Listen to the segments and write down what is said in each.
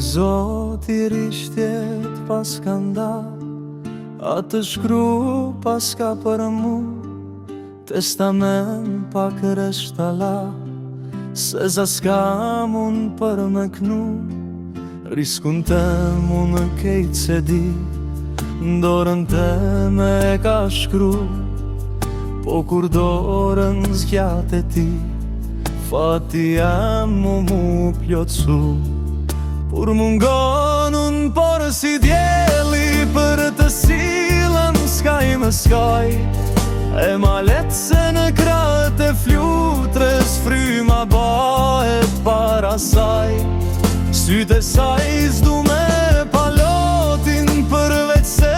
Zoti rishtjet pas ka nda, atë shkru pas ka për mu, testament pa kreshtala, se za s'ka mun për me knu, riskun te mu në kejt se di, ndorën te me ka shkru, po kur dorën zgjat e ti, fati jam mu plotsu. Kur mungon unë por si djeli, për të silën s'kaj më skaj, e ma letë se në kratë e flutres fryma bahet para saj. Sytë e saj s'du me palotin, përveç se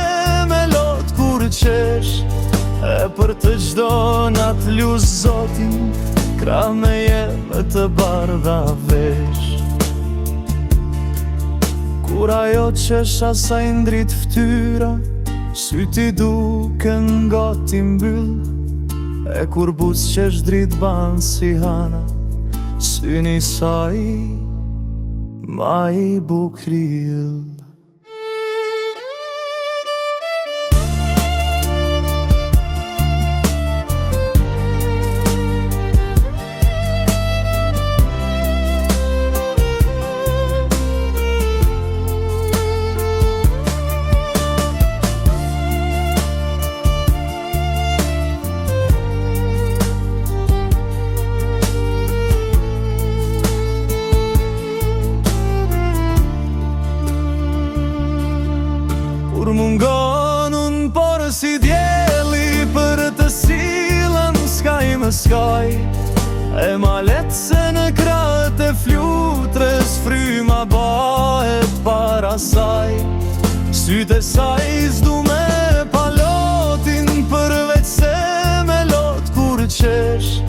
me lot kur qesh, e për të gjdo natë lus zotin, kra me jemë të bardha vesh. Kur ajo qesh asaj ndrit ftyra, syti duken gati mbyll, e kur buz qesh drit ban si hana, syni saj ma i bukrill. Kur mungon unë por si djeli, për të silën s'kaj më skaj, e ma letë se në kratë e flutres fryma bahet para saj. Sytë e saj s'du me palotin, përveç se me lot kur qesh,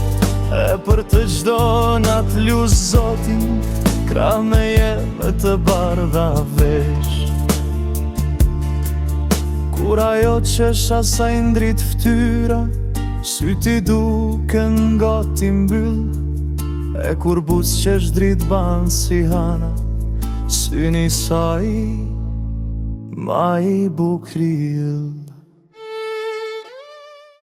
e për të gjdo natë lus zotin, kra me jemë të bardha vesh. Kur ajo qesh asaj ndrit ftyra, syti duken gati mbyll, e kur buz qesh drit ban si hana, syni saj ma i bukrill.